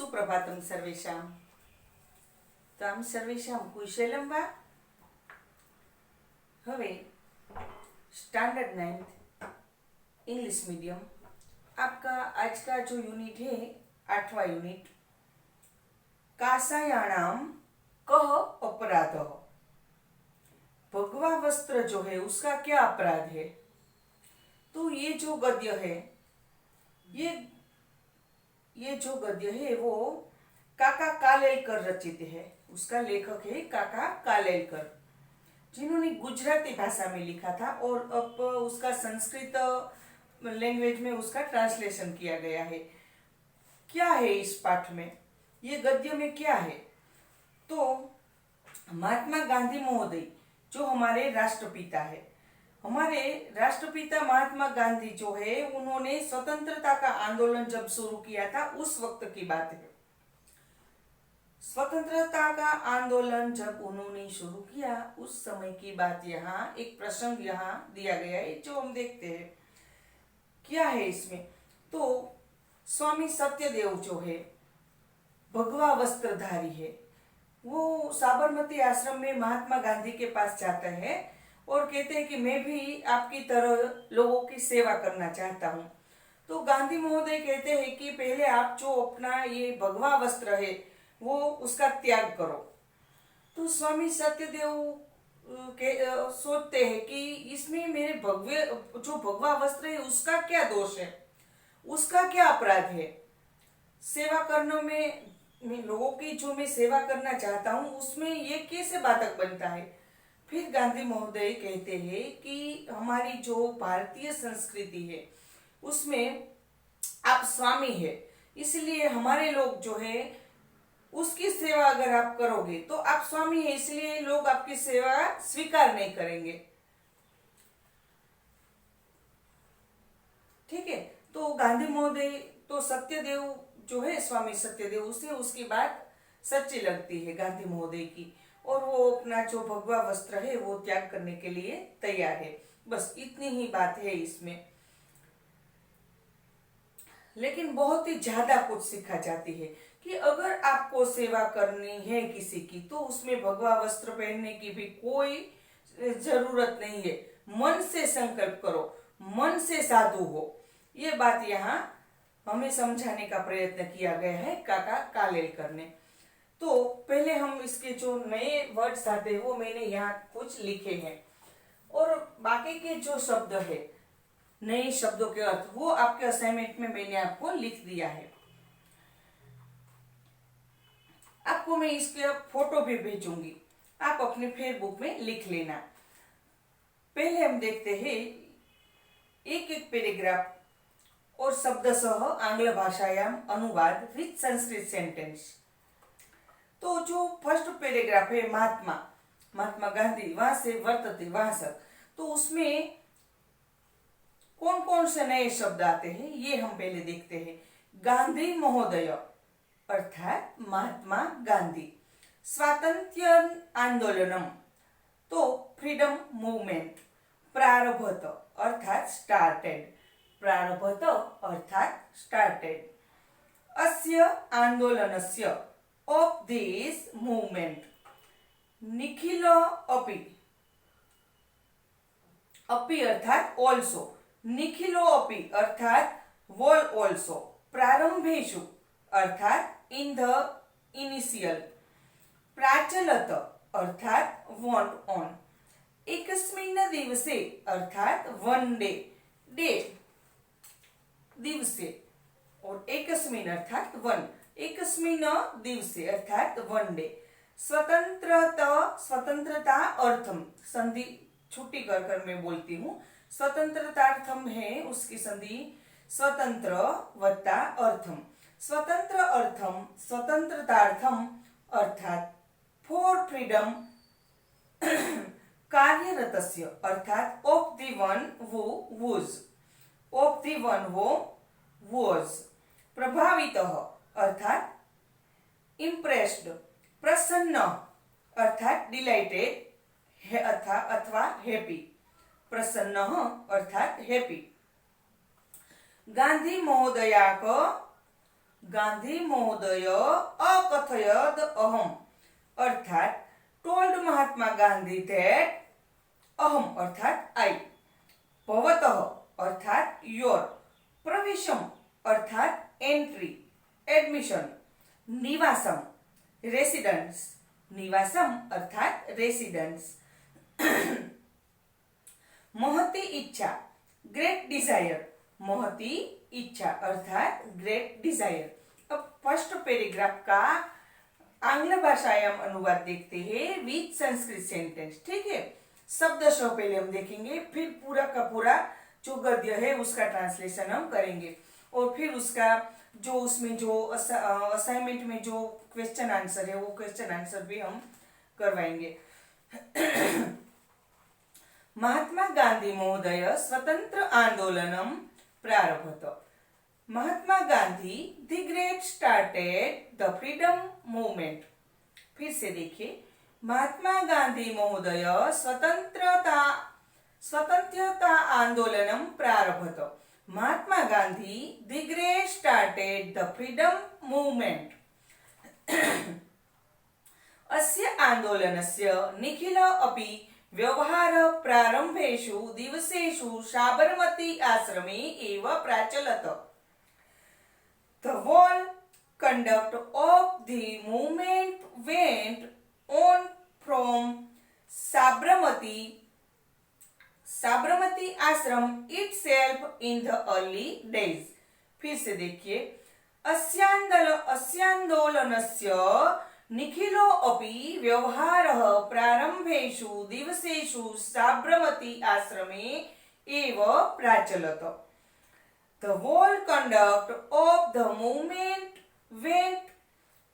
सुप्रभातं सर्वेषां। तां सर्वेषां कुशलं वा? हवे स्टैंडर्ड 9 इंग्लिश मीडियम आपका आज का जो यूनिट है 8वां यूनिट, कासायाणां कः अपराधः। भगवा वस्त्र जो है उसका क्या अपराध है? तो ये जो गद्य है ये जो गद्य है वो काका कालेलकर रचित है। उसका लेखक है काका कालेलकर, जिन्होंने गुजराती भाषा में लिखा था और अब उसका संस्कृत लैंग्वेज में उसका ट्रांसलेशन किया गया है। क्या है इस पाठ में, ये गद्य में क्या है? तो महात्मा गांधी महोदय जो हमारे राष्ट्रपिता है, हमारे राष्ट्रपिता महात्मा गांधी जो है उन्होंने स्वतंत्रता का आंदोलन जब शुरू किया था उस वक्त की बात है। स्वतंत्रता का आंदोलन जब उन्होंने शुरू किया उस समय की बात, यहाँ एक प्रसंग यहाँ दिया गया है जो हम देखते हैं। क्या है इसमें? तो स्वामी सत्यदेव जो है भगवा वस्त्रधारी है, वो साबरमती आश्रम में महात्मा गांधी के पास जाते हैं और कहते हैं कि मैं भी आपकी तरह लोगों की सेवा करना चाहता हूँ। तो गांधी महोदय कहते हैं कि पहले आप जो अपना ये भगवा वस्त्र है वो उसका त्याग करो। तो स्वामी सत्यदेव के सोचते हैं कि इसमें मेरे भगवा वस्त्र है उसका क्या दोष है, उसका क्या अपराध है? सेवा करने में लोगों की जो मैं सेवा करना चाहता हूँ उसमें ये कैसे बाधक बनता है? फिर गांधी महोदय कहते हैं कि हमारी जो भारतीय संस्कृति है उसमें आप स्वामी है, इसलिए हमारे लोग जो है उसकी सेवा अगर आप करोगे तो आप स्वामी है, इसलिए लोग आपकी सेवा स्वीकार नहीं करेंगे। ठीक है, तो गांधी महोदय तो सत्यदेव जो है स्वामी सत्यदेव उसे उसकी बात सच्ची लगती है गांधी महोदय की, और वो अपना जो भगवा वस्त्र है वो त्याग करने के लिए तैयार है। बस इतनी ही बात है इसमें, लेकिन बहुत ही ज्यादा कुछ सीखा जाती है कि अगर आपको सेवा करनी है किसी की तो उसमें भगवा वस्त्र पहनने की भी कोई जरूरत नहीं है। मन से संकल्प करो, मन से साधु हो, ये बात यहाँ हमें समझाने का प्रयत्न किया गया है काका कालेलकर ने। तो पहले हम इसके जो नए वर्ड्स आते हैं वो मैंने यहाँ कुछ लिखे हैं, और बाकी के जो शब्द है नए शब्दों के अर्थ वो आपके असाइनमेंट में मैंने आपको लिख दिया है। आपको मैं इसके फोटो भी भेजूंगी, आप अपने फेसबुक में लिख लेना। पहले हम देखते हैं एक एक पैराग्राफ और शब्दशः आंग्ल भाषायाम अनुवाद विथ संस्कृत सेंटेंस। तो जो फर्स्ट पैराग्राफ है महात्मा गांधी वहां से वर्तते वहां तक, तो उसमें कौन कौन से नए शब्द आते हैं ये हम पहले देखते हैं। गांधी महोदय अर्थात महात्मा गांधी, स्वातंत्र्य आंदोलनम तो फ्रीडम मूवमेंट, प्रारभत अर्थात स्टार्टेड, प्रारभत अर्थात स्टार्टेड, अस्य आंदोलनस्य ऑफ दिस मूवमेंट, निखिल अपि, अपि अर्थात ऑल्सो, निखिलो अपि अर्थात वॉल ऑल्सो, प्रारंभेषु अर्थात इन द इनिशियल, प्राचलत अर्थात वॉन्ट ऑन, एकस्मिन् दिवसे अर्थात वन डे, डे दिवसे, और एकस्मिन् अर्थात वन, एकस्मिन् दिवसे अर्थात वन डे, स्वतंत्रता अर्थम, संधि छुट्टी कर कर मैं बोलती हूँ, स्वतंत्रतार्थम है उसकी संधि स्वतंत्र वत्ता अर्थम, स्वतंत्र अर्थम स्वतंत्रतार्थम अर्थात फॉर फ्रीडम कार्यरतस्य अर्थात ऑफ द वन वो वॉज, ऑफ द वन वो वॉज, प्रभावितः अर्थात इम्प्रेस्ड, प्रसन्न अर्थात डिलाइटेड अथवा हैप्पी, प्रसन्न अर्थात हैप्पी, गांधी महोदयाक गांधी महोदय अकथयद अहम, अर्थात टोल्ड महात्मा गांधी दैट अहम अर्थात आई, भवतः अर्थात योर, प्रवेशम अर्थात entry admission, Nivasam residence, Nivasam अर्थात रेसिडेंस, महती इच्छा ग्रेट डिजायर, महती इच्छा अर्थात ग्रेट डिजायर। अब फर्स्ट पैराग्राफ का आंग्ल भाषायाम अनुवाद देखते हैं विद संस्कृत सेंटेंस। ठीक है, शब्दशः पहले हम देखेंगे, फिर पूरा का पूरा जो गद्य है उसका ट्रांसलेशन हम करेंगे, और फिर उसका जो उसमें जो असाइनमेंट में जो क्वेश्चन आंसर है वो क्वेश्चन आंसर भी हम करवाएंगे। महात्मा गांधी महोदय स्वतंत्र आंदोलनम प्रारभत। Mahatma Gandhi the great started the freedom movement. फिर से देखिए, महात्मा गांधी महोदय स्वतंत्रता आंदोलनम प्रारभत। Mahatma Gandhi the great started the freedom movement. अस्य आंदोलनस्य निखिल अपि व्यवहार प्रारंभेषु दिवसेषु साबरमती आश्रमे एव प्राचलत। The whole conduct of the movement went on from Sabarmati ashram itself in the early days। फिर से देखिए, अस्यान्दोलनस्य निखिलो अपि व्यवहारः प्रारंभेषु दिवसेषु साबरमती आश्रमे एव प्राचलत। The whole conduct of the movement went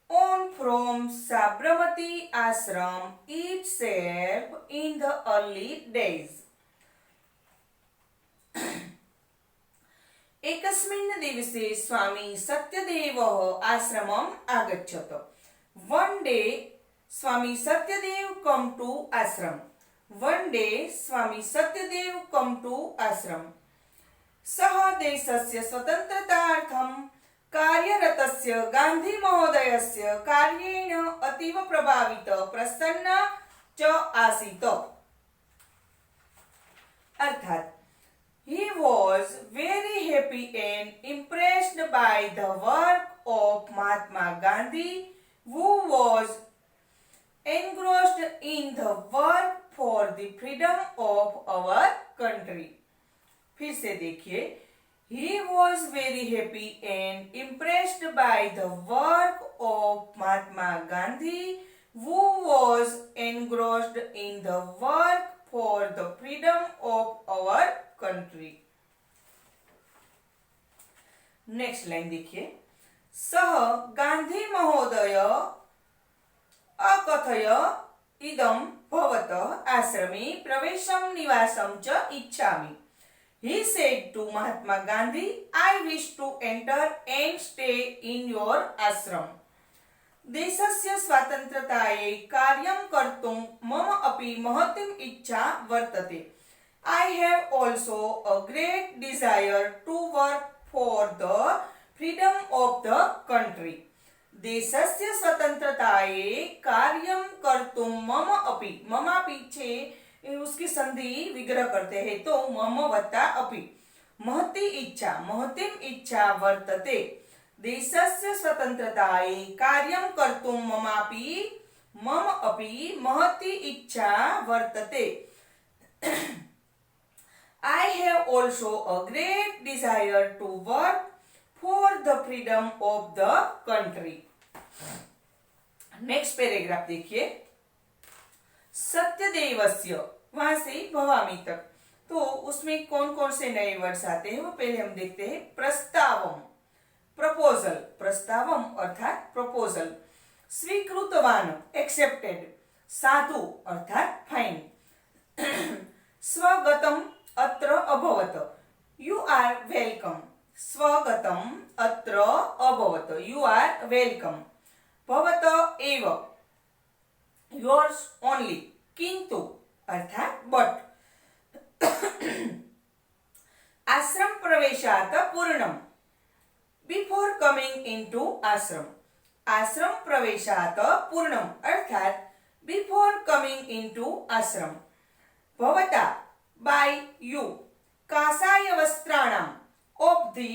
on from Sabarmati ashram itself in the early days। एकस्मिन् दिवसे स्वामी सत्यदेवः आश्रमम् आगच्छत। One day Swami Satyadev come to ashram। One day Swami Satyadev come to ashram। सः देशस्य स्वतन्त्रतार्थं कार्यरतस्य गान्धी महोदयस्य कार्येण अतीव प्रभावितः प्रसन्नः च आसीत्। अर्थात he was very happy and impressed by the work of Mahatma Gandhi, who was engrossed in the work for the freedom of our country। फिर से देखिए, he was very happy and impressed by the work of Mahatma Gandhi, who was engrossed in the work for the freedom of our country। Next line देखिए, सः गांधी महोदय अकथय इदं भवतः आश्रमे प्रवेशं निवासं च इच्छामि। He said to Mahatma Gandhi, I wish to enter and stay in your ashram। देशस्य स्वातन्त्रतायै कार्यं कर्तुं मम अपि महतीं इच्छा वर्तते। I have also a great desire to work for the freedom of the country। देशस्य स्वतन्त्रतायै कार्यं कर्तुं मम अपि, मम पीछे उसकी संधि विग्रह करते हैं तो मम वत्ता अपि, महती इच्छा महतीम इच्छा वर्तते। देशस्य स्वतन्त्रतायै कार्यं कर्तुं मम अपि महती इच्छा वर्तते। I have also a great desire to work for the freedom of the country। Next paragraph देखिए, सत्यदेवस्य, वहां से भवामी तक, तो उसमें कौन कौन से नए वर्ड्स आते हैं वो पहले हम देखते हैं। प्रस्तावम, प्रपोजल, प्रस्तावम अर्थात प्रपोजल। स्वीकृतवान, एक्सेप्टेड। साधु अर्थात फाइन। स्वगतम अत्र अभवत, यू आर वेलकम। स्वगतम अत्र अभवत, यू आर वेलकम। भवत एव, योर्स ओनली। किंतु अर्थात बट। आश्रम प्रवेशात पूर्णम, बिफोर कमिंग इनटू आश्रम, आश्रम प्रवेशात पूर्णम अर्थात बिफोर कमिंग इनटू आश्रम, भवता बाय यू कासाय वस्त्राणाम of the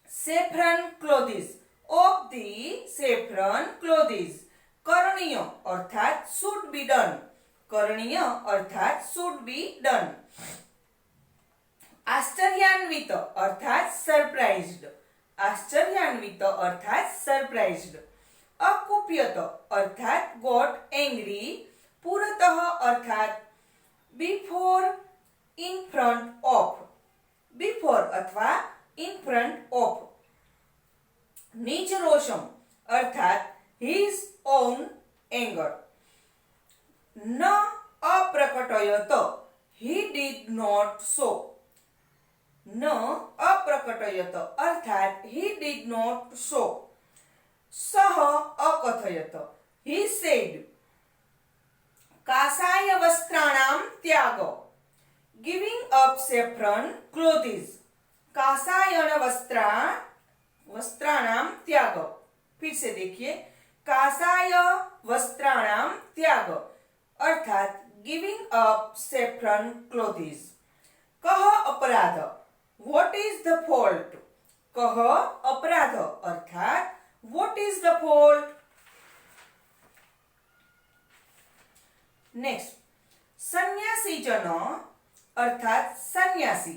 saffron clothes, of the saffron clothes, करणीय अर्थात शुड बी डन, करणीय अर्थात शुड बी डन, आश्चर्यान्वित अर्थात सरप्राइज्ड, आश्चर्यान्वित अर्थात सरप्राइज्ड, अकुप्यत अर्थात गॉट एंग्री, पुरतः अर्थात before, in front of, before अथवा इन फ्रंट ऑफ, निज रोषम अर्थात his own anger, न अप्रकटयत he did not show, न अप्रकटयत अर्थात he did not show, सह अकथयत he said, कासाय वस्त्राणाम त्याग, गिविंग अप सेफ्रन क्लोथिस, कासायन वस्त्राणाम त्याग, फिर से देखिए कासाय वस्त्राणाम त्याग अर्थात गिविंग अप सेफ्रन क्लोथिस, कह अपराध व्हाट इज द फॉल्ट, कह अपराध अर्थात what is the fault. Next, सन्यासी जन अर्थात सन्यासी,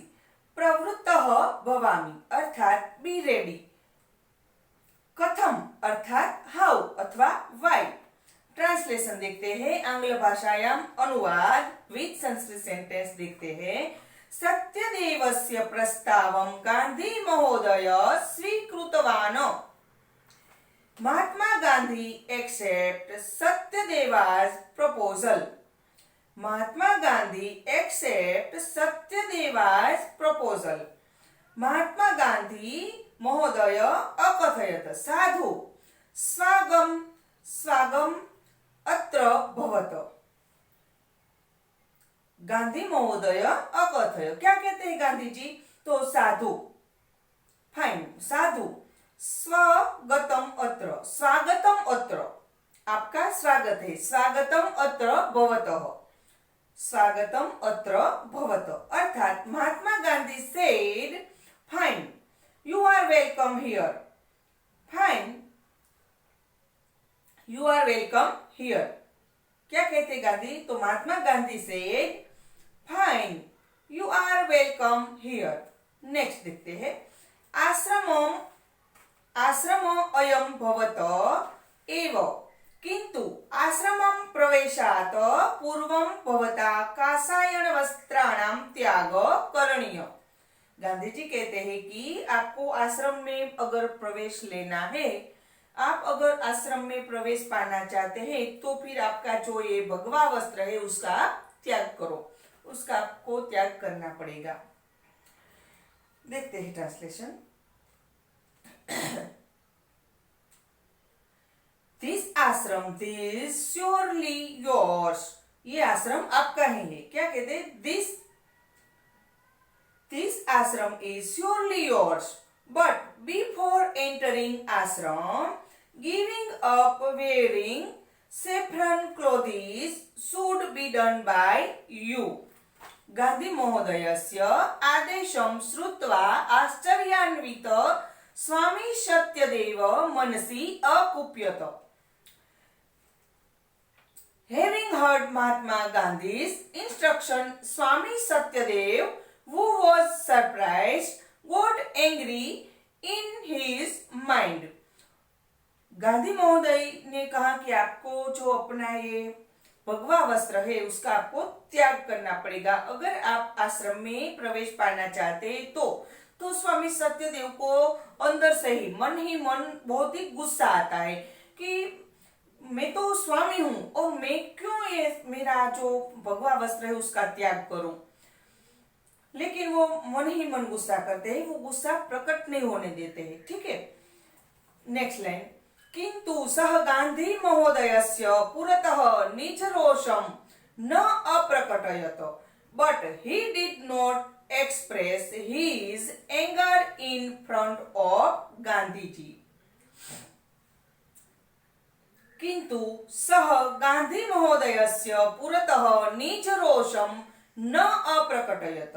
प्रवृत्तः भवामि अर्थात बी रेडी, कथम अर्थात हाउ अथवा वाई। ट्रांसलेशन देखते हैं, आंग्ल भाषायाम अनुवाद विथ संस्कृत सेंटेंस देखते हैं। सत्यदेवस्य प्रस्तावं गांधी महोदय स्वीकृतवान्, Mahatma Gandhi accept सत्यदेवा's proposal, Mahatma Gandhi accept सत्यदेवा's proposal, महात्मा गांधी महोदय अकथयत साधु स्वागम, स्वागम अत्र भवत, गांधी महोदय अकथय, क्या कहते हैं गांधी जी, तो साधु, फाइन, साधु स्वागतम अत्र, स्वागतम अत्र आपका स्वागत है, स्वागतम अत्र भवतः, स्वागतम अत्र भवतः अर्थात Mahatma Gandhi said fine you are welcome here, fine you are welcome here, क्या कहते गांधी, तो Mahatma Gandhi said fine you are welcome here। Next देखते हैं, आश्रमम, आश्रम अयम भवत एव किंतु आश्रमं प्रवेशात पूर्वं भवता कासायन वस्त्राणाम त्याग करणीय। गांधी जी कहते हैं कि आपको आश्रम में अगर प्रवेश लेना है, आप अगर आश्रम में प्रवेश पाना चाहते हैं तो फिर आपका जो ये भगवा वस्त्र है उसका त्याग करो, उसका आपको त्याग करना पड़ेगा। देखते हैं ट्रांसलेशन। दिस आश्रम दिस श्योरली योर्स, ये आश्रम आपका ही है, क्या कहते हैं, This ashram is surely yours, but before entering ashram, giving up wearing saffron clothes should be done by you. Gandhi महोदयस्य आदेशं श्रुत्वा आश्चर्यान्वित स्वामी सत्यदेव मनसि अकुप्यत। Having heard Mahatma Gandhi's instruction, Swami Satyadev, who was surprised, got angry in his mind. Gandhi महोदय ने कहा कि आपको जो अपना ये भगवा वस्त्र है उसका आपको त्याग करना पड़ेगा अगर आप आश्रम में प्रवेश पाना चाहते हैं तो स्वामी सत्यदेव को अंदर से ही मन बहुत ही गुस्सा आता है कि मैं तो स्वामी हूँ और मैं क्यों ये मेरा जो भगवा वस्त्र है उसका त्याग करूं। लेकिन वो मन ही मन गुस्सा करते हैं, वो गुस्सा प्रकट नहीं होने देते हैं। ठीक है, नेक्स्ट लाइन, किंतु सह गांधी महोदयस्य पुरतः निज रोषम न अप्रकटयत, but he did not express his anger in front of Gandhiji. किंतु सः गांधी महोदयस्य पुरतः निजरोषं न अप्रकटयत.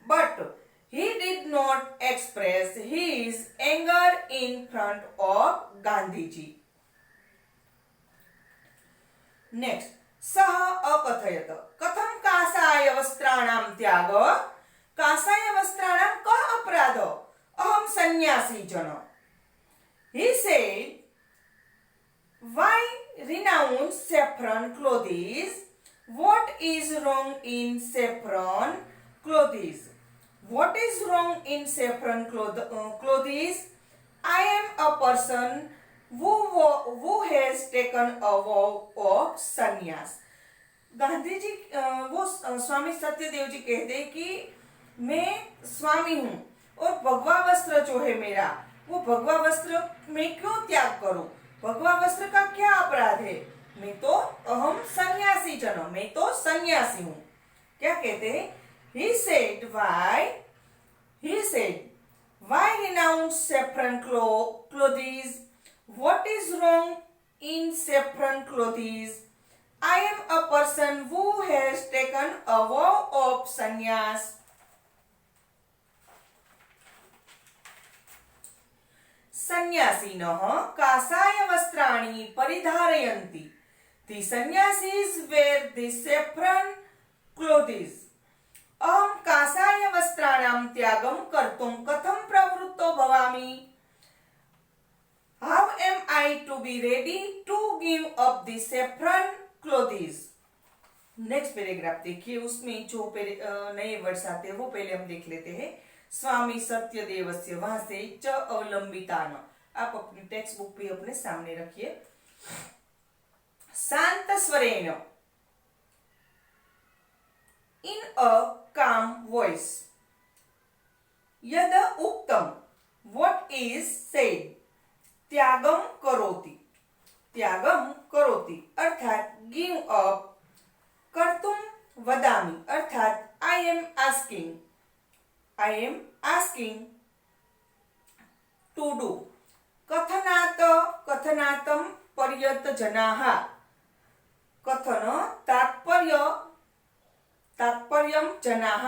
But he did not express his anger in front of Gandhiji. Next, सः अकथयत. कथं काषाय वस्त्राणां त्याग? काषाय वस्त्राणां कः अपराध? अहं सन्यासी जन. He said, why renounce saffron clothes? What is wrong in saffron clothes? What is wrong in saffron clothes? I am a person who has taken a vow of sannyas. Gandhi ji वो स्वामी सत्यदेव जी कहते हैं कि मैं स्वामी हूँ और भगवा वस्त्र जो है मेरा, वो भगवा वस्त्र मैं क्यों त्याग करूं? भगवा वस्त्र का क्या अपराध है? मैं तो अहम सन्यासी जन, मैं तो सन्यासी हूँ. क्या कहते हैं? He said, why renounce saffron clothes? What is wrong in saffron clothes? I am a person who has taken a vow of sannyas. सन्यासिनः काषाय वस्त्राणि परिधारयन्ति. The sannyasis wear the saffron clothes. अहं काषाय वस्त्राणां त्यागं कर्तुं कथं प्रवृत्तो भवामि? How am I to be ready to give up the saffron clothes? Next paragraph देखिए, उसमें जो नए वर्ड्स आते हैं वो पहले हम देख लेते हैं. स्वामी सत्यदेवस्य, वहां से च अवलंबितान. आप अपनी टेक्स्ट बुक भी अपने सामने रखिए. शांत स्वरेण, इन अ काम वॉइस. यद उक्तम, व्हाट इज सेड. त्यागम करोति. त्यागम करोति अर्थात गिव अप. कर्तुम वदामि अर्थात I am asking. I am asking to do. कथनात् कथनातं पर्यतजनाः. कथन तात्पर्यं जनाः.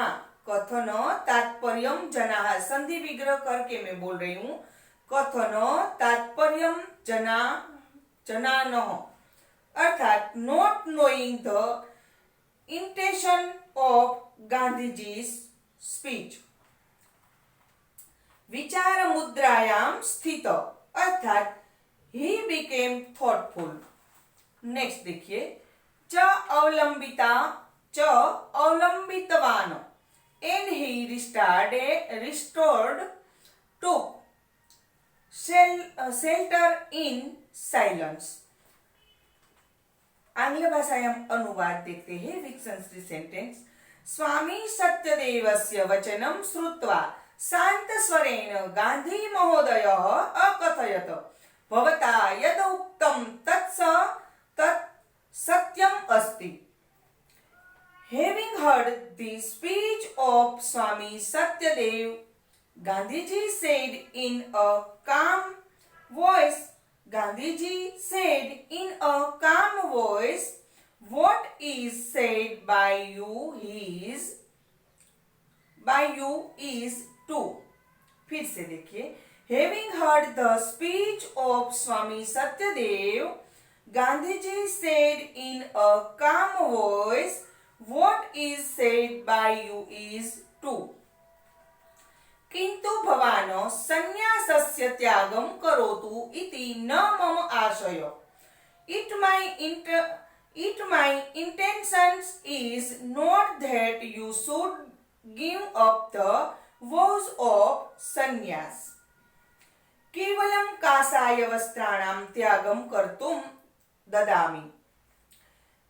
कथन तात्पर्यं जनाः. संधि विग्रह करके मैं बोल रही हूँ. कथन तात्पर्यं जनानः अर्थात not knowing the intention of Gandhiji's speech. विचार मुद्रायाम स्थित अर्थात he became thoughtful. नेक्स्ट देखिए, च अवलंबितवान and he restored took shelter in silence. आंग्ल भाषायां अनुवाद देखते हैं. विक्सन्स सेंटेंस. स्वामी सत्यदेवस्य वचनं श्रुत्वा शान्तस्वरेण गान्धी महोदयः अकथयत्, भवता यद् उक्तं तत् सत्यम् अस्ति. Having heard the speech of Swami Satyadev, Gandhiji said in a calm voice, what is said by you is true. फिर से देखिए. Having heard the speech of Swami Satyadev, Gandhiji said in a calm voice, what is said by you is true. किंतु भवान् संन्यासस्य त्यागं करोतु इति न मम आशय. It my intentions is not that you should give up the vows of sannyas. केवलं काषाय वस्त्राणां त्यागं कर्तुं ददामि.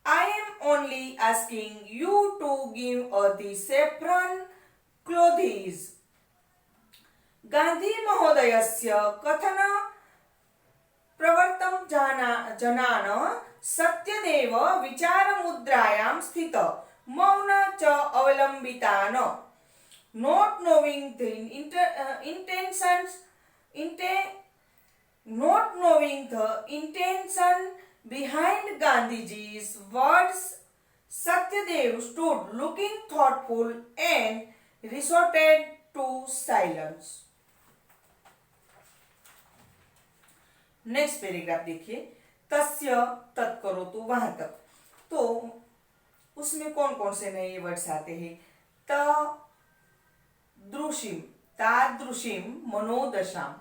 I am only asking you to give the saffron clothes. Gandhi महोदयस्य कथन प्रवर्तम जनान सत्यदेव विचार मुद्रायां स्थित मौन च अवलंबितान. not knowing the intentions, not knowing the intention behind Gandhiji's words, Satyadev stood looking thoughtful and resorted to silence. Next paragraph देखिए, तस्य तत्करोतु वहां तक। तो उसमें कौन कौन से नए वर्ड्स आते हैं? तदृशिम, तादृशिम मनोदशाम,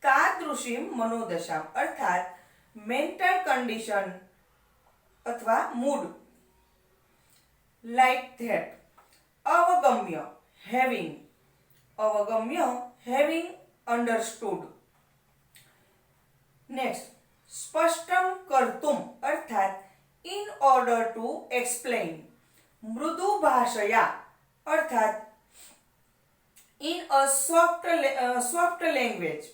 तादृशिम मनोदशाम अर्थात मेंटल कंडीशन अथवा मूड, लाइक दैट। अवगम्य, हैविंग, अवगम्य हैविंग अंडरस्टूड। नेक्स्ट, स्पष्टम कर्तुम अर्थात इन ऑर्डर टू एक्सप्लेन। मृदु भाषया अर्थात इन अ सॉफ्ट लैंग्वेज।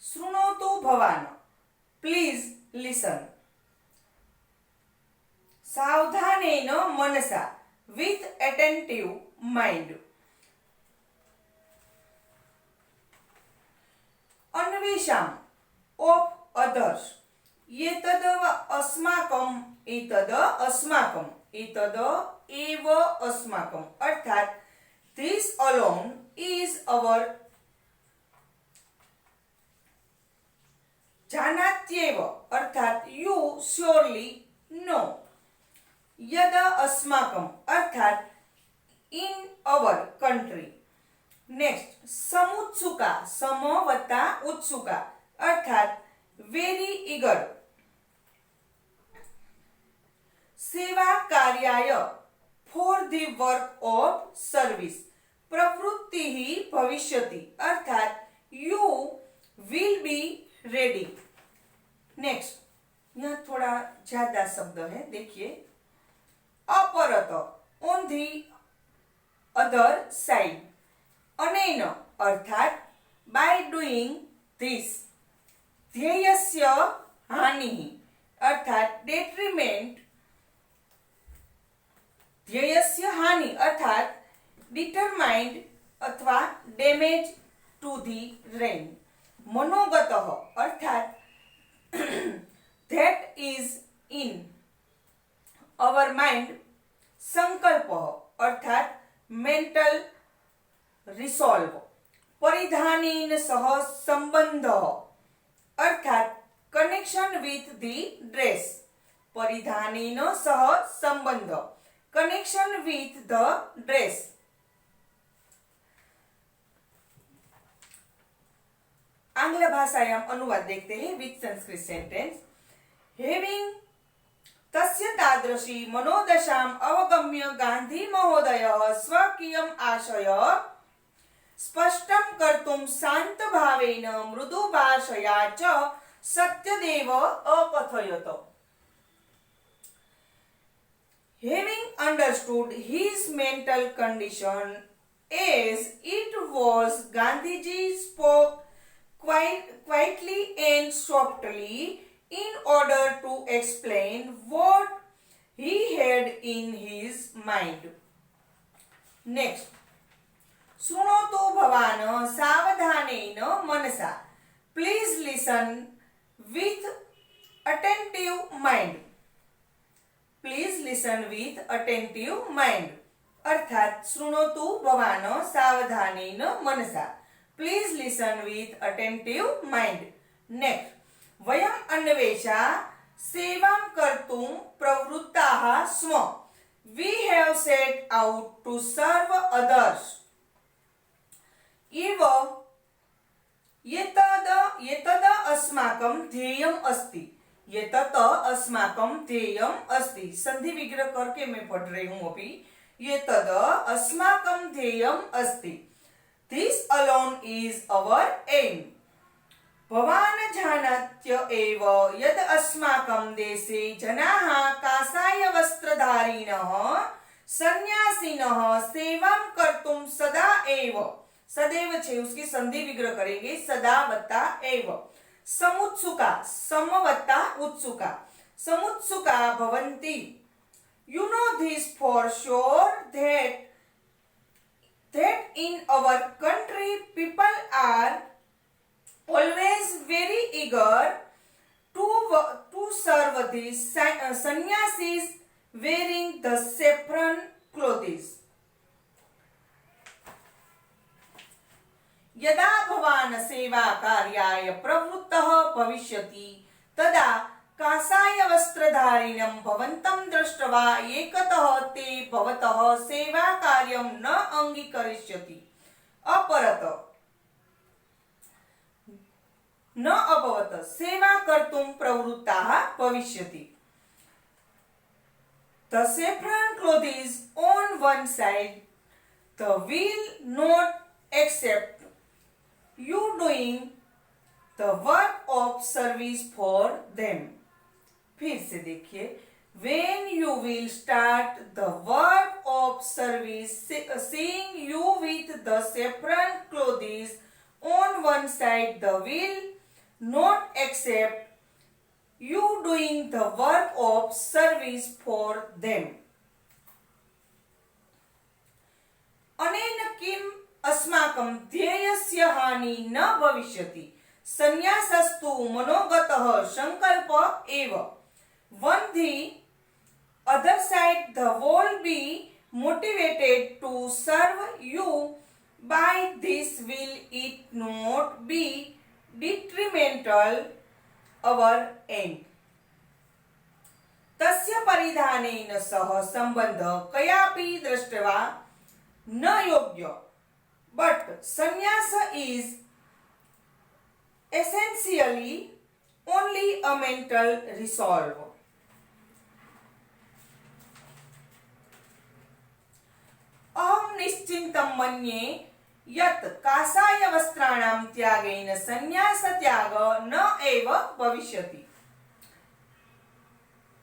शृणोतु भवान, प्लीज लिसन। सावधानेन मनसा, विथ अटेंटिव माइंड। अन्वेषाम, ऑफ अदर्स। एतद अस्माकम, एतद अस्माकम, एतद एव अस्माकम अर्थात दिस अलोन इज अवर। जानात्येव अर्थात यू श्योरली नो। यद अस्माकम अर्थात इन अवर कंट्री। नेक्स्ट, समुत्सुका, समवत्ता उत्सुका अर्थात वेरी ईगर। सेवा कार्याय, for the work of service. प्रवृत्ति ही भविष्यति अर्थात you will be ready. Next, यहाँ थोड़ा ज्यादा शब्द है, देखिए। अपरत, ऑन दी अदर साइड। अनेन अर्थात बाय डूइंग दिस। ध्येयस्य हानिः अर्थात डेट्रीमेंट। ध्येयस्य हानि अर्थात डिटरमाइंड अथवा डैमेज टू दी रेन। मनोगतः अर्थात that is in our mind. संकल्प अर्थात मेंटल रिसॉल्व। परिधानेन सह संबंध अर्थात कनेक्शन विथ द ड्रेस। परिधानेन सह संबंध, कनेक्शन विथ द ड्रेस। आंग्ल भाषायां अनुवाद देखते हैं विथ संस्कृत सेंटेंस। हैविंग तस्य तादृशी मनोदशाम अवगम्य गांधी महोदयः स्वकीयम् आशयः स्पष्टं कर्तुं शांत भावेन मृदु भाषया च Satyadev अकथयत। Having understood his mental condition as it was, Gandhiji spoke quietly and softly in order to explain what he had in his mind. Next, शृणोतु भवान सावधानेन मनसा, please listen with attentive mind. Please listen with attentive mind. अर्थात शृणोतु भवान सावधानेन मनसा, please listen with attentive mind. Next, वयम् अन्वेषा सेवां कर्तुं प्रवृत्ताः स्म. We have set out to serve others. इव एतद् अस्माकं ध्येयम् अस्ति. एतत् अस्माकं ध्येयम् अस्ति. संधि विग्रह करके मैं पढ़ रही हूँ अभी. एतद् अस्माकं ध्येयम् अस्ति. This alone is our aim. भवान् जानात्य एव यद् अस्माकं देशे जनाः काषायवस्त्रधारिणः सन्यासिनः सेवां कर्तुं सदा एव, सदैव छे उसकी संधि विग्रह करेंगे सदा वत्ता एव, समुत्सुका समवत्ता उत्सुका, समुत्सुका भवन्ति You know this for sure that in our country people are always very eager to serve the sannyasis wearing the saffron clothes. यदा भवान् सेवा कार्याय प्रवृत्तः भविष्यति तदा कासाय वस्त्रधारिणं भवन्तं दृष्ट्वा एकतः ते भवतः सेवा कार्यं न अङ्गीकरिष्यति अपरत न अभवत सेवा कर्तुं प्रवृत्ताः भविष्यति. The saffron clothes on one side, the will not accept you doing the work of service for them. फिर से देखिए, when you will start the work of service, seeing you with the saffron clothes on one side, the will not accept you doing the work of service for them. अनेन किम् अस्माकं ध्येयस्य हानि न भविष्यति. संन्यासस्तु मनोगतः संकल्प एव. On the other side, the whole be motivated to serve you. By this will it not be detrimental our end. तस्य परिधानेन सह संबंध कयापि दृष्ट्वा न योग्य. But sannyas is essentially only a mental resolve. अहं निश्चिन्तं मन्ये यत् कासाय वस्त्राणां त्यागेन संन्यासत्याग न एव भविष्यति.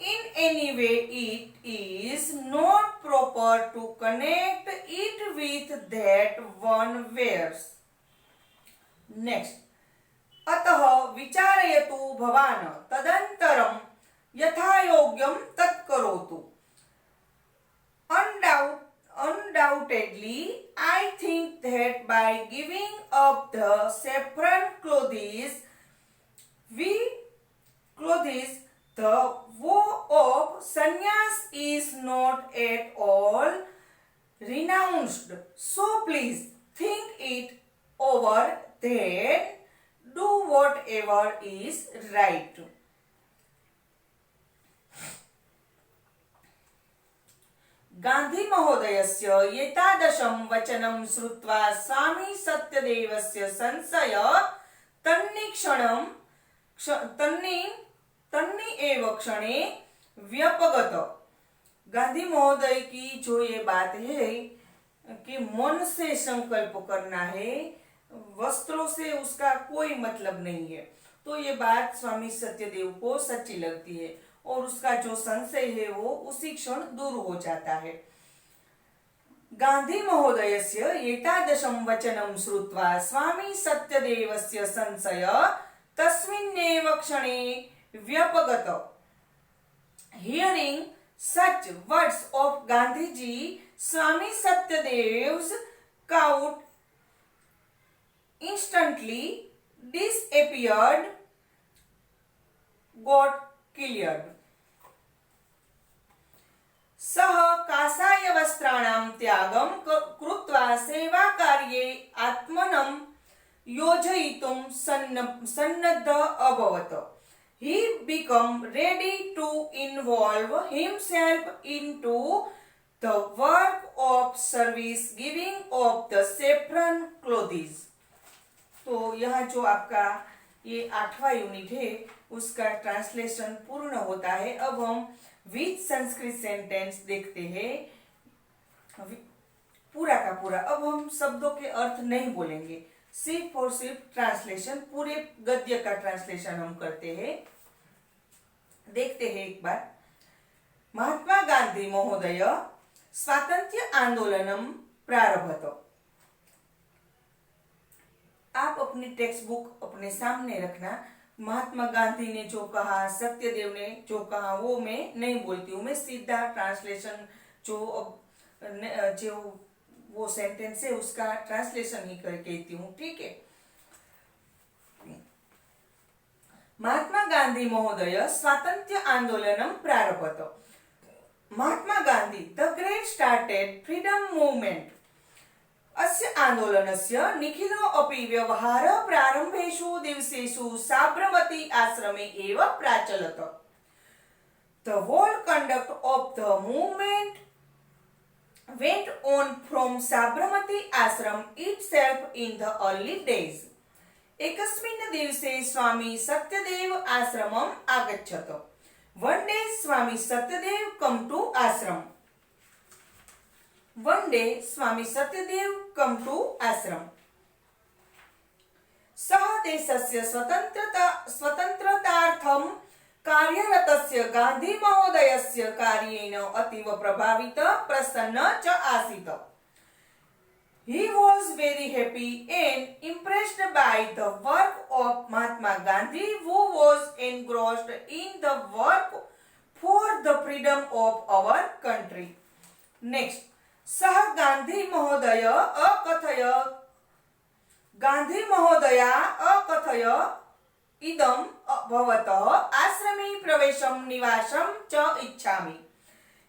In any way it is not proper to connect it with that one wears. Next. अतः विचारयतु भवान् तदनन्तरं यथा योग्यं तत् करोतु. Undoubtedly, I think that by giving up the saffron clothes, the vow of sannyas is not at all renounced. So please think it over, then do whatever is right. Gandhi महोदयस्य एतादृशं वचनं श्रुत्वा स्वामी सत्यदेवस्य संशय तन्नी एव क्षणे व्यपगत. गांधी महोदय की जो ये बात है कि मन से संकल्प करना है, वस्त्रों से उसका कोई मतलब नहीं है, तो ये बात स्वामी सत्यदेव को सच्ची लगती है और उसका जो संशय है वो उसी क्षण दूर हो जाता है. गांधी महोदयस्य एतादृशं वचनं श्रुत्वा स्वामी सत्यदेवस्य संशय तस्मिन्नेव क्षणे व्यपगत. Hearing such words of Gandhiji, Swami Satyadev's coat instantly disappeared, got cleared. सः कासाय वस्त्राणां त्यागं कृत्वा सेवाकार्ये आत्मनं योजयितुं सन्नद्ध अभवत्. He became ready to involve himself into the work of service giving of the saffron clothes. तो यह जो आपका ये 8वां यूनिट है उसका ट्रांसलेशन पूर्ण होता है. अब हम विथ संस्कृत सेंटेंस देखते हैं पूरा का पूरा. अब हम शब्दों के अर्थ नहीं बोलेंगे, सिर्फ और सिर्फ ट्रांसलेशन, पूरे गद्य का ट्रांसलेशन हम करते हैं. देखते हैं एक बार. महात्मा गांधी महोदय स्वातंत्र्य आंदोलनम प्रारभत. आप अपनी टेक्स्ट बुक अपने सामने रखना महात्मा गांधी ने जो कहा, सत्यदेव ने जो कहा, वो मैं नहीं बोलती हूँ। मैं सीधा ट्रांसलेशन जो वो सेंटेंस है उसका ट्रांसलेशन ही कर कहती हूँ, ठीक है। महात्मा गांधी महोदय स्वातंत्र्य आंदोलनं प्रारभत। Mahatma Gandhi the great started freedom movement. अस्य आंदोलनस्य निखिलो अपि व्यवहारः प्रारम्भेषु दिवसेषु साबरमती आश्रमे एव प्राचलत। The whole conduct of the movement went on from Sabarmati ashram itself in the early days. एकस्मिन् दिवसे स्वामी Satyadev आश्रमम् आगच्छत। One day Swami Satyadev come to ashram. One day Swami Satyadev come to ashram. सः देशस्य स्वतन्त्रतार्थं कार्यरतस्य गांधी महोदयस्य कार्येन अतीव प्रभावितः प्रसन्नः च आसीत्। He was very happy and impressed by the work of Mahatma Gandhi, who was engrossed in the work for the freedom of our country. Next, सः गांधी महोदया अकथय इदं भवतः आश्रमे प्रवेशं निवासं च इच्छामि.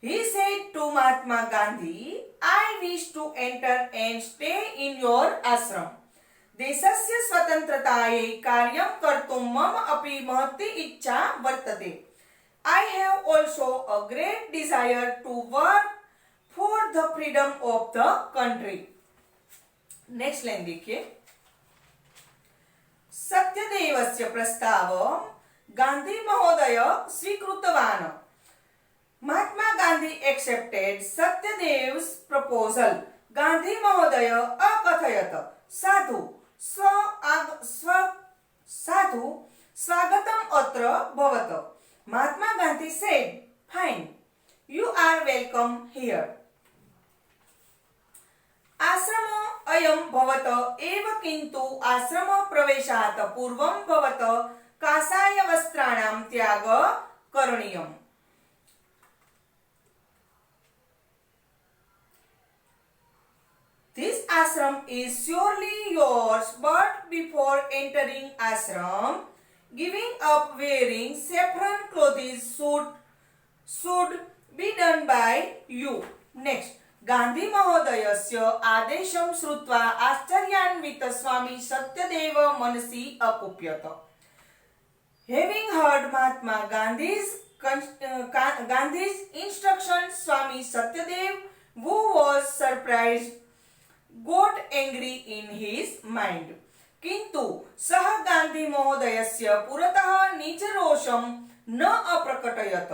He said to Mahatma Gandhi, I wish to enter and stay in your ashram. देशस्य स्वतन्त्रतायै कार्यं कर्तुं मम अपि महती इच्छा वर्तते. I have also a great desire to work for the freedom of the country. Next line देखिए. सत्यदेवस्य प्रस्तावं गांधी महोदय स्वीकृतवान्. Mahatma Gandhi accepted Satyadev's proposal. Gandhi महोदय अकथयत, साधु स्वागतम् अत्र भवत. Mahatma Gandhi said, fine, you are welcome here. आश्रम अयं भवत एव, किन्तु आश्रम प्रवेशात् पूर्वं भवत काषाय वस्त्राणां त्यागः करणीयः. This ashram is surely yours, but before entering ashram, giving up wearing saffron clothes should be done by you. Next, Gandhi महोदयस्य आदेशं श्रुत्वा आश्चर्यान्वितः स्वामी सत्यदेव मनसि अकुप्यत. Having heard Mahatma Gandhi's instruction, Swami Satyadev, who was surprised, got angry in his mind. किंतु सः गांधी महोदयस्य पुरतः निजरोषं न अप्रकटयत.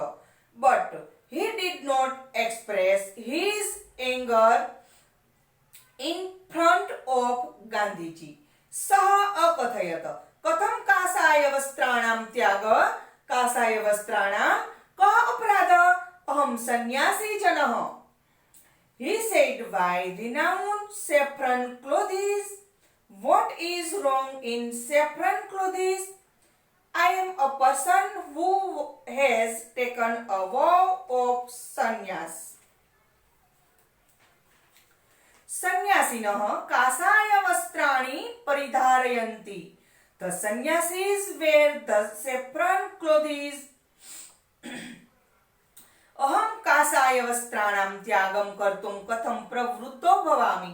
But he did not express his anger in front of Gandhiji. सः अकथयत, कथं काषाय वस्त्राणां त्यागः? काषाय वस्त्राणां कः अपराधः? अहं सन्यासी जनः. He said, why renounce saffron clothes? What is wrong in saffron clothes? I am a person who has taken a vow of sannyas. सन्यासिनः काषाय वस्त्राणि परिधारयन्ति. The sannyasis wear the saffron clothes. अहं काषाय वस्त्राणां त्यागं कर्तुं कथं प्रवृत्तो भवामि?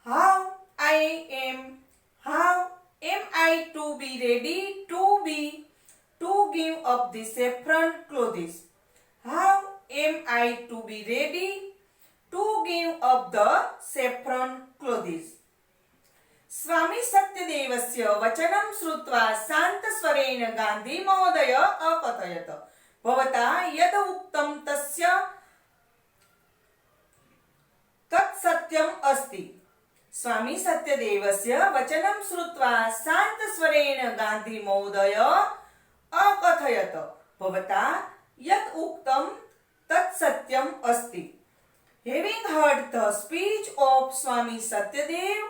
How am I to be ready to give up the saffron clothes? How am I to be ready to give up the saffron clothes? स्वामी सत्यदेवस्य वचनं श्रुत्वा शान्तस्वरेण गांधी महोदय अकथयत, भवता यद् उक्तं तस्य तत् सत्यम् अस्ति. स्वामी सत्यदेवस्य वचनं श्रुत्वा शान्तस्वरेण गांधी महोदय अकथयत, भवता यत् उक्तं तत् सत्यम् अस्ति. Having heard the speech of Swami Satyadev,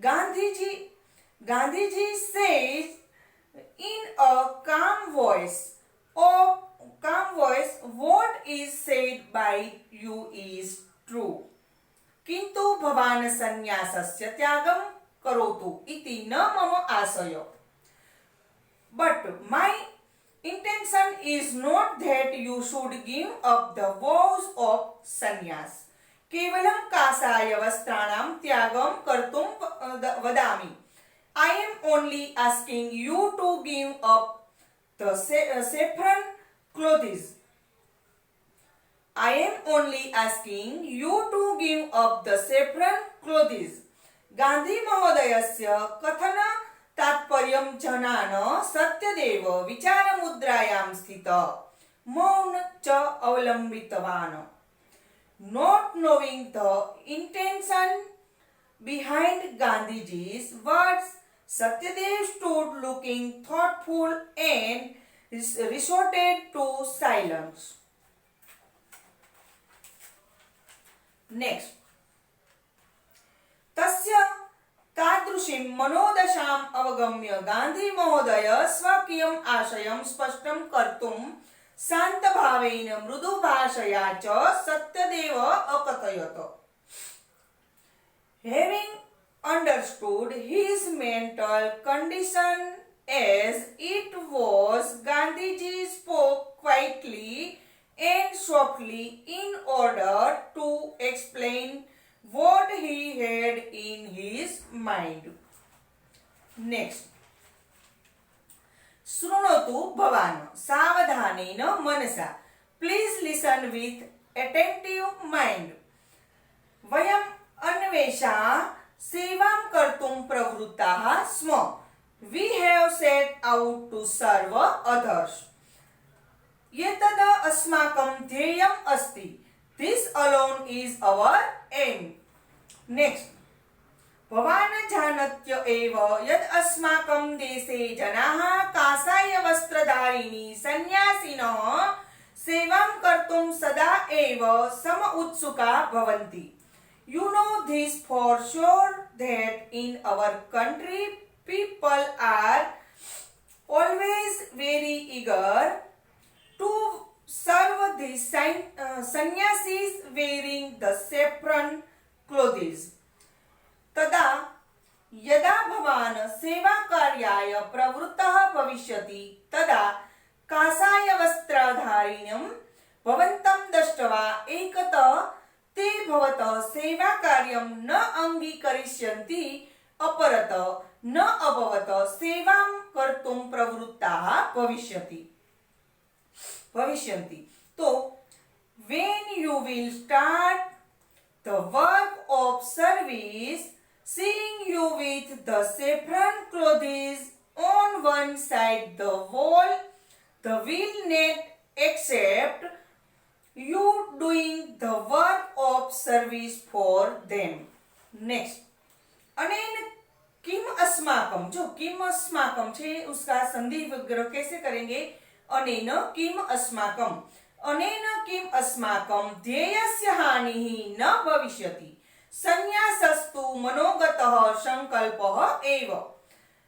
Gandhiji in a calm voice, what is said by you is true. किन्तु भवान् संन्यासस्य त्यागं करोतु इति न मम आशय. But my intention is not that you should give up the vows of sannyas. केवलं काषाय वस्त्राणां त्यागं कर्तुं वदामि. I am only asking you to give up the saffron clothes. I am only asking you to give up the saffron clothes. Gandhi महोदयस्य कथन तात्पर्यं जनान सत्यदेव विचारमुद्रायां स्थित मौन च अवलंबितवान्. Not knowing the intention behind Gandhiji's words, Satyadev stood looking thoughtful and resorted to silence. Next. तस्य तादृशीं मनोदशाम् अवगम्य गांधी महोदय स्वकीयम् आशयं स्पष्टं कर्तुं शान्तभावेन मृदुभाषया च सत्यदेव अकथयत्. Having understood his mental condition as it was, Gandhiji spoke quietly and softly in order to explain what he had in his mind. Next. शृणोतु भवान् सावधानेन मनसा. Please listen with attentive mind. वयम् अन्वेषा सेवां कर्तुं प्रवृत्ताः स्म. We have set out to serve others. एतद् अस्माकं ध्येयम् अस्ति. This alone is our aim. Next. भवान् जानत्य एव यत् अस्माकं देशे जनाः काषायवस्त्रधारिणी सन्यासिनः सेवां कर्तुं सदा एव समुत्सुका भवन्ति. You know this for sure that in our country people are always very eager to serve the sannyasis wearing the saffron clothes. तदा यदा भवान् सेवाकार्याय प्रवृत्तः भविष्यति तदा काषायवस्त्रधारिणं भवन्तं दृष्ट्वा एकतः ते भवतः सेवाकार्यं न अङ्गीकरिष्यन्ति, अपरतः न अभवतः सेवां कर्तुं प्रवृत्ताः भविष्यन्ति. तो when you will start the work of service, seeing you with the saffron clothes on one side the wall, the will not accept you doing the work of service for them. Next. अनेन किम अस्माकम, जो किम अस्माकम छे उसका संधि विग्रह कैसे करेंगे? अनेन किम अस्माकम. अनेन किम अस्माकम ध्येयस्य हानिः न भविष्यति. संन्यासस्तु मनोगतः संकल्पः एव.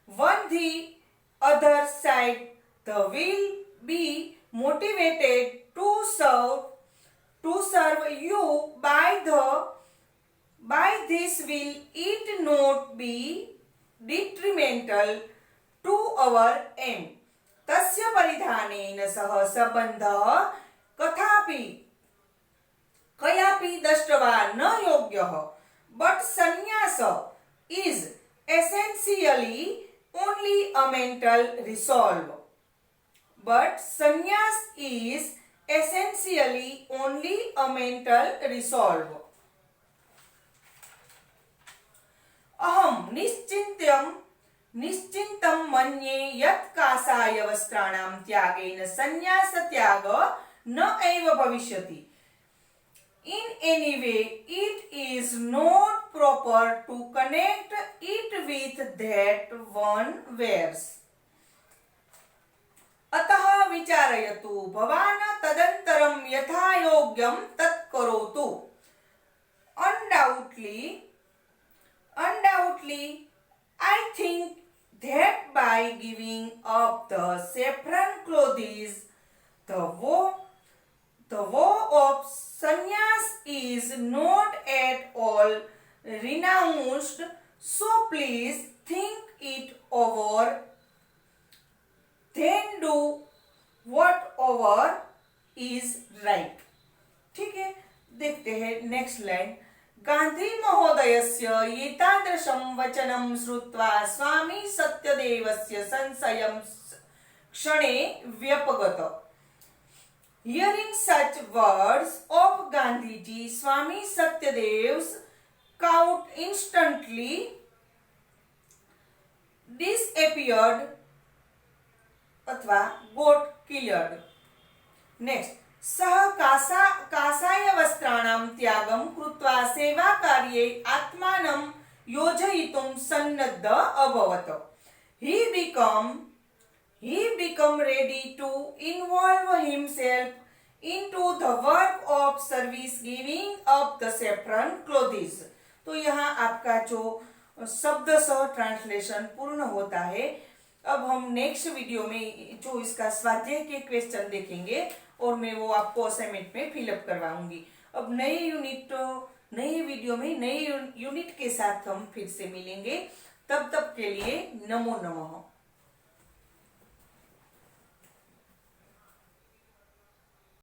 On the other side, the will be motivated to serve you by this will it not be detrimental to our aim. तस्य परिधानेन सह सम्बन्धः कयापि द्रष्टवा न योग्यः. But sannyas is essentially only a mental resolve. But sannyas is essentially only a mental resolve. अहम निश्चिन्तं मन्ये यत् काषाय वस्त्राणां त्यागेन संन्यास त्याग न एव भविष्यति. In any way, it is not proper to connect it with that one wears. अतः विचारयतु भवान् तदन्तरं यथा योग्यं तत् करोतु. Undoubtedly, I think that by giving up the saffron clothes. The vow of sannyas is not at all renounced, so please think it over, then do whatever is right. ठीक है, देखते हैं नेक्स्ट लाइन। गांधी महोदयस्य एतादृशं वचनं श्रुत्वा स्वामी सत्यदेवस्य संशयं क्षणे व्यपगत। Hearing such words of Gandhiji, Swami Satyadev's countenance instantly disappeared अथवा got cleared. Next, सः कासाय वस्त्राणां त्यागं कृत्वा सेवाकार्ये आत्मानं योजयितुं सन्नद्ध अभवत्. He became ready to involve himself into the work of service, giving up the saffron clothes. तो यहाँ आपका जो शब्द सह ट्रांसलेशन पूर्ण होता है। अब हम नेक्स्ट वीडियो में जो इसका स्वाध्याय के क्वेश्चन देखेंगे और मैं वो आपको असाइनमेंट में फिलअप करवाऊंगी। अब नए वीडियो में नए यूनिट के साथ हम फिर से मिलेंगे। तब तक के लिए नमो नमः।